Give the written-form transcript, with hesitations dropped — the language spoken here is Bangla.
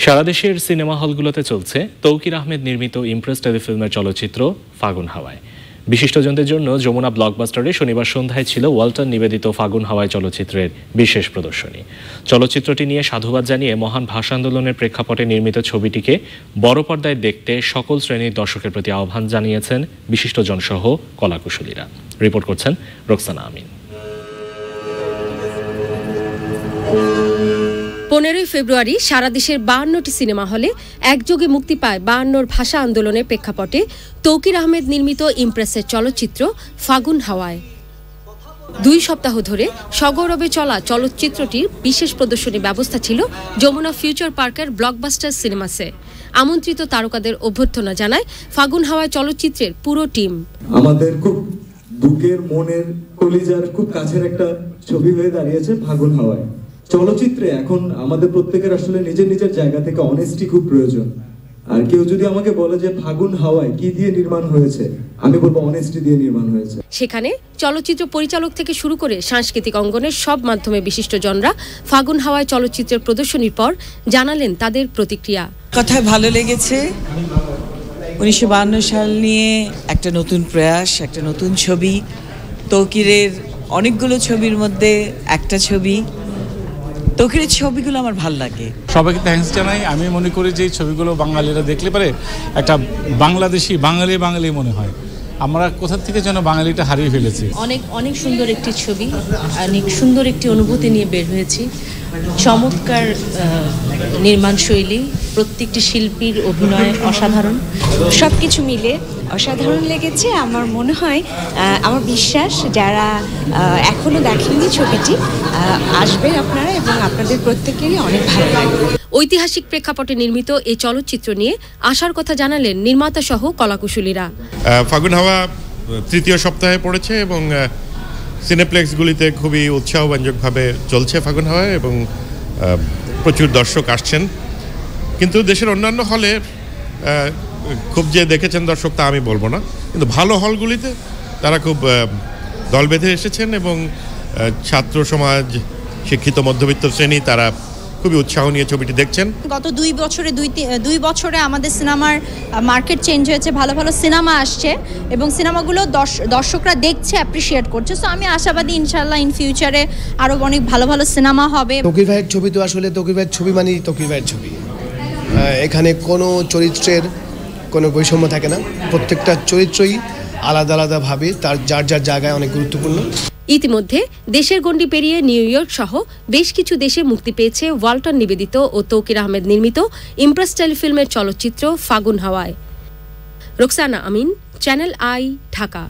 সারা দেশের সিনেমা হলগুলোতে চলছে তৌকির আহমেদ নির্মিত ইমপ্রেস টেলিফিল্মের চলচ্চিত্র ফাগুন হাওয়ায়। বিশিষ্টজনদের জন্য যমুনা ব্লকবাস্টারে শনিবার সন্ধ্যায় ছিল ওয়াল্টন নিবেদিত ফাগুন হাওয়ায় চলচ্চিত্রের বিশেষ প্রদর্শনী। চলচ্চিত্রটি নিয়ে সাধুবাদ জানিয়ে মহান ভাষা আন্দোলনের প্রেক্ষাপটে নির্মিত ছবিটিকে বড় পর্দায় দেখতে সকল শ্রেণীর দর্শকের প্রতি আহ্বান জানিয়েছেন বিশিষ্টজনসহ কলাকুশলীরা। রিপোর্ট করছেন রোকসানা আমিন। 15 ফেব্রুয়ারি সারা দেশের 52টি সিনেমা হলে একযোগে মুক্তি পায় 52 ভাষা আন্দোলনের প্রেক্ষাপটে তৌকির আহমেদ নির্মিত ইমপ্রেসের চলচ্চিত্র ফাগুন হাওয়ায়। 2 সপ্তাহ ধরে সগৌরবে চলা চলচ্চিত্রটির বিশেষ প্রদর্শনী ব্যবস্থা ছিল যমুনা ফিউচার পার্কের ব্লকবাস্টার সিনেমাসে। আমন্ত্রিত তারকাদের অভ্যর্থনা জানায় ফাগুন হাওয়ায় চলচ্চিত্রের পুরো টিম। আমাদের খুব বুকের মনের কলিজার খুব কাছের একটা ছবি হয়ে দাঁড়িয়েছে ফাগুন হাওয়ায়। চলচ্চিত্রে এখন আমাদের প্রত্যেকের আসলে নিজের নিজের জায়গা থেকে অনেস্টি খুব প্রয়োজন। আর কেউ যদি আমাকে বলে যে ফাগুন হাওয়ায় কি দিয়ে নির্মাণ হয়েছে, আমি বলবো অনেস্টি দিয়ে নির্মাণ হয়েছে। সেখানে চলচ্চিত্র পরিচালক থেকে শুরু করে সাংস্কৃতিক অঙ্গনের সব মাধ্যমে বিশিষ্টজনরা ফাগুন হাওয়ায় চলচ্চিত্রের প্রদর্শনীর পর জানালেন তাদের প্রতিক্রিয়া। কথায় ভালো লেগেছে। 1952 সাল নিয়ে একটা নতুন প্রয়াস, একটা নতুন ছবি। তৌকিরের অনেকগুলো ছবির মধ্যে একটা ছবি। তৌকিরের ছবিগুলো আমার ভালো লাগে। সবাইকে থ্যাঙ্কস জানাই। আমি মনে করি যে ছবিগুলো বাঙালিরা দেখলে পারে একটা বাংলাদেশি বাঙালি মনে হয়। আমরা কোথা থেকে যেন বাঙালিটা হারিয়ে ফেলেছি। অনেক সুন্দর একটি ছবি, অনেক সুন্দর একটি অনুভূতি নিয়ে বের হয়েছি। চমৎকার নির্মাণ শৈলী, প্রত্যেকটি শিল্পীর অভিনয় অসাধারণ। সবকিছু মিলে অসাধারণ লেগেছে। আমার মনে হয়, আমার বিশ্বাস যারা এখনো দেখেননি ছবিটি আসবে আপনারা, এবং আপনাদের প্রত্যেকেরই অনেক ভালো লাগবে। ঐতিহাসিক প্রেক্ষাপটে নির্মিত এই চলচ্চিত্র নিয়ে আশার কথা জানালেন নির্মাতা সহ কলাকুশলীরা। ফাগুন হাওয়া তৃতীয় সপ্তাহে পড়েছে এবং সিনেপ্লেক্সগুলিতে খুবই উৎসাহব্যঞ্জকভাবে চলছে ফাগুন হাওয়া, এবং প্রচুর দর্শক আসছেন। কিন্তু দেশের অন্যান্য হলে খুব যে দেখেছেন দর্শক তা আমি বলবো না, কিন্তু ভালো হলগুলিতে তারা খুব দল বেঁধে এসেছেন, এবং ছাত্র সমাজ, শিক্ষিত মধ্যবিত্ত শ্রেণী তারা খুবই উৎসাহ নিয়ে ছবিটি দেখছেন। গত 2 বছরে আমাদের সিনেমার মার্কেট চেঞ্জ হয়েছে, ভালো ভালো সিনেমা আসছে এবং সিনেমাগুলো দর্শকরা দেখছে, অ্যাপ্রিসিয়েট করছে। সো আমি আশাবাদী ইনশাআল্লাহ ইন ফিউচারে আরও অনেক ভালো ভালো সিনেমা হবে। তৌকির ভাইয়ের ছবি তো আসলে তৌকির ভাইয়ের ছবি মানেই তৌকির ভাইয়ের ছবি। এখানে কোনো চরিত্রের কোনো বৈষম্য থাকে না। প্রত্যেকটা চরিত্রই আলাদা আলাদাভাবে তার যার যার জায়গায় অনেক গুরুত্বপূর্ণ। ইতিমধ্যে দেশের গণ্ডি পেরিয়ে নিউ ইয়র্ক সহ বেশ কিছু দেশে মুক্তি পেয়েছে ওয়াল্টন নিবেদিত ও তৌকির আহমেদ নির্মিত ইমপ্রেস টেলিফিল্মের চলচ্চিত্র ফাগুন হাওয়ায়। রোকসানা আমিন, চ্যানেল আই, ঢাকা।